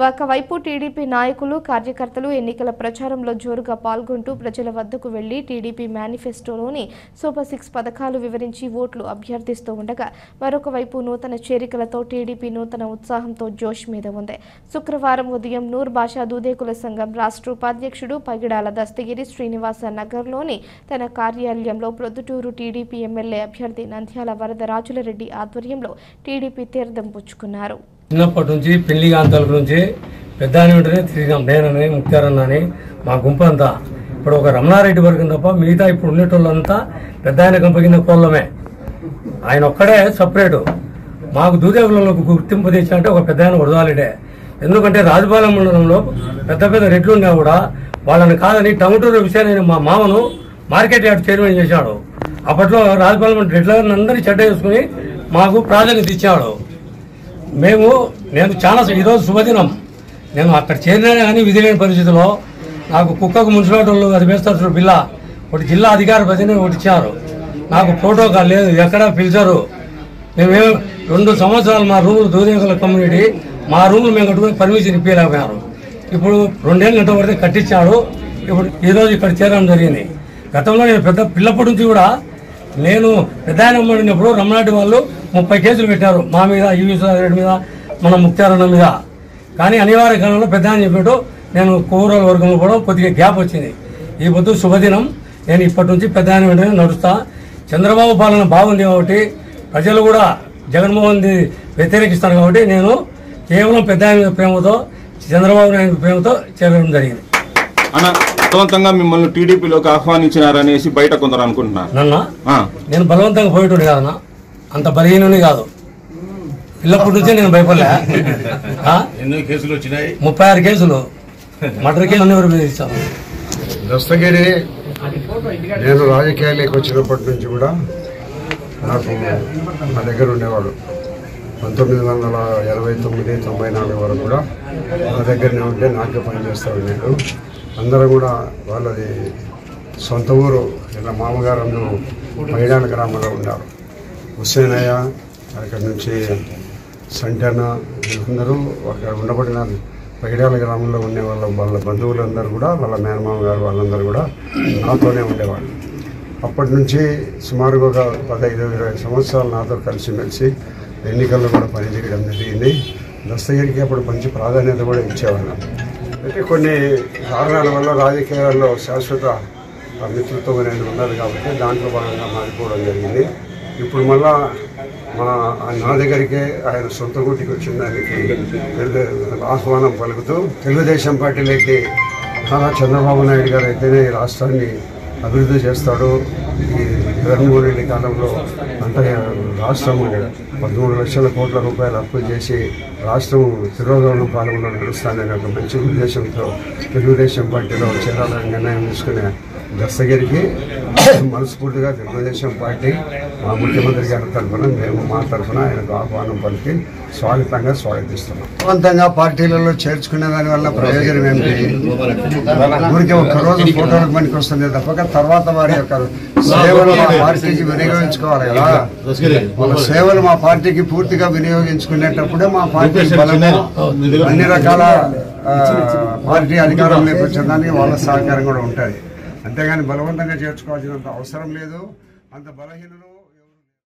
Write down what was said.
ఒకవైపు టీడీపీ నాయకులు కార్యకర్తలు ఎన్నికల ప్రచారంలో జోరుగా పాల్గొంటూ ప్రజల వద్దకు వెళ్లి టీడీపీ మేనిఫెస్టోలోని సూపర్ 6 పథకాలు వివరించి ఓట్లు అభ్యర్థిస్తూ ఉండగా మరొక వైపు నూతన చేరికలతో టీడీపీ నూతన ఉత్సాహంతో జోష్ మీద ఉంది. శుక్రవారం ఉదయం నూర్ భాషా దూదేకుల సంఘం రాష్ట్ర ఉపాధ్యక్షుడు పగిడాల దస్తగిరి శ్రీనివాస నగర్లోని తన కార్యాలయంలో ప్రొద్దుటూరు టీడీపీ ఎమ్మెల్యే అభ్యర్థి నంద్యాల వరదరాజులరెడ్డి ఆధ్వర్యంలో టీడీపీ తీర్థం పుచ్చుకున్నారు. చిన్నప్పటి నుంచి పెళ్లి కాంతాల గురించి పెద్ద వెంటనే తిరిగాం. నేనని ముఖ్యారన్న అని మా గుంపు అంతా ఇప్పుడు ఒక రమణారెడ్డి వర్గం తప్ప మిగతా ఇప్పుడు ఉండేటోళ్ళంతా పెద్ద ఆయన కంపగిన కోళ్ళమే. ఆయన ఒక్కడే సపరేటు. మాకు దూదేకులకు గుర్తింపు తెచ్చాలంటే ఒక పెద్ద ఆయన వరదాలెడే. ఎందుకంటే రాజపాలెం మండలంలో పెద్ద పెద్ద రెడ్లు ఉన్నా కూడా వాళ్ళని కాదని టంగుటూరు విషయాన్ని మా మామను మార్కెట్ యార్డ్ చైర్మన్ చేశాడు. అప్పట్లో రాజపాలెం రెడ్లందరినీ అందరినీ చెడ్డ చేసుకుని మాకు ప్రాధాన్యత ఇచ్చాడు. నేను చాలా ఈరోజు శుభదినం. నేను అక్కడ చేరినా కానీ విధి లేని పరిస్థితిలో నాకు కుక్కకు మున్సిపాలిటీలు అది వేస్తారు బిల్ల ఒకటి జిల్లా అధికార ప్రతినిధి ఒకటి ఇచ్చారు. నాకు ప్రోటోకాల్ లేదు, ఎక్కడా పిలిచారు. మేమేం 2 సంవత్సరాలు మా రూములు దూదేకుల కమ్యూనిటీ మా రూములు మేము కట్టుకుని పర్మిషన్ ఇప్పలేకపోయారు. ఇప్పుడు 2 ఏళ్ళు గంట పడితే కట్టించాడు. ఇప్పుడు ఈరోజు ఇక్కడ చేరడం జరిగింది. గతంలో నేను పెద్ద పిల్లప్పటి నుంచి కూడా నేను పెద్ద ఆయన ఉన్నప్పుడు రమణాటి వాళ్ళు 30 కేసులు పెట్టారు మా మీద, రెడ్డి మీద, మన ముక్తారన్న మీద. కానీ అనివార్య కాలంలో పెద్ద ఆయన చెప్పాడు నేను కూరల వర్గంలో కూడా కొద్దిగా గ్యాప్ వచ్చింది. ఈ పొద్దు శుభదినం. నేను ఇప్పటి నుంచి పెద్ద ఆయన వెంటనే నడుస్తా. చంద్రబాబు పాలన బాగుంది కాబట్టి ప్రజలు కూడా జగన్మోహన్ వ్యతిరేకిస్తారు కాబట్టి నేను కేవలం పెద్ద ఆయన ప్రేమతో చంద్రబాబు నాయుడు ప్రేమతో చేరడం జరిగింది. బలవంతంగా మిమ్మల్ని టీడీపీలోకి ఆహ్వానించినారనేసి బయట కొందరు అనుకుంటున్నారు. నేను బలవంతంగా పోయేటోడు కాదన్నా, అంత బలహీనుని కాదు. పిల్లప్పటి నుంచే నేను భయపడలే. 36 కేసులు మర్డర్ కేసు అన్ని ఇచ్చాను. దస్తగిరి నేను రాజకీయాలకు వచ్చినప్పటి నుంచి కూడా నాకు నా దగ్గర ఉండేవాడు. 1989, 94 వరకు కూడా నా దగ్గరనే ఉంటే నాకే పనిచేస్తాడు. నేను అందరూ కూడా వాళ్ళది సొంత ఊరు. ఇలా మామగారు అందరూ పైడాల గ్రామంలో ఉన్నారు. హుస్సేనయ్య అక్కడి నుంచి సంటన వీళ్ళందరూ అక్కడ ఉండబడిన పైడాల గ్రామంలో ఉండే వాళ్ళ బంధువులందరూ కూడా వాళ్ళ మేనమామ గారు వాళ్ళందరూ కూడా నాతోనే ఉండేవాళ్ళు. అప్పటి నుంచి సుమారుగా ఒక 15-20 సంవత్సరాలు నాతో కలిసిమెలిసి ఎన్నికల్లో కూడా పనిచేయడం జరిగింది. దస్తగిరికి అప్పుడు మంచి ప్రాధాన్యత కూడా ఇచ్చేవాళ్ళం. అయితే కొన్ని కారణాల వల్ల రాజకీయాల్లో శాశ్వత మిత్రత్వం అనేది ఉన్నది కాబట్టి దాంట్లో భాగంగా మారిపోవడం జరిగింది. ఇప్పుడు మళ్ళా నా దగ్గరికే ఆయన సొంత గుటికి వచ్చిన దానికి ఆహ్వానం పలుకుతూ తెలుగుదేశం పార్టీలోకి చంద్రబాబు నాయుడు గారు అయితేనే ఈ రాష్ట్రాన్ని అభివృద్ధి చేస్తాడు. ఈ జగన్మోహన్ రెడ్డి కాలంలో అంత రాష్ట్రం 13 లక్షల కోట్ల రూపాయలు అప్పు చేసి రాష్ట్రం తిరోగమనం పాలనలో నడుస్తానని ఒక మంచి ఉద్దేశంతో తెలుగుదేశం పార్టీలో చేరాలని నిర్ణయం తీసుకునే దస్తగిరికి మనస్ఫూర్తిగా తెలుగుదేశం పార్టీ మా ముఖ్యమంత్రి గారి తరఫున మేము మా తరఫున ఆయనకు ఆహ్వానం పలికి స్వాగతిస్తున్నాం. బలవంతంగా పార్టీలలో చేర్చుకునే దానివల్ల ప్రయోజనం ఏమిటి? ఊరికి ఒక్కరోజు ఫోటోలకు పనికి వస్తుంది తప్పక తర్వాత వారి యొక్క సేవలు మా పార్టీకి వినియోగించుకోవాలి కదా. వాళ్ళ సేవలు మా పార్టీకి పూర్తిగా వినియోగించుకునేటప్పుడే మా పార్టీ బలము అన్ని రకాల పార్టీ అధికారంలోకి వచ్చేదానికి వాళ్ళ సహకారం కూడా ఉంటుంది. అంతేగాని బలవంతంగా చేర్చుకోవాల్సినంత అవసరం లేదు. అంత బలహీనలు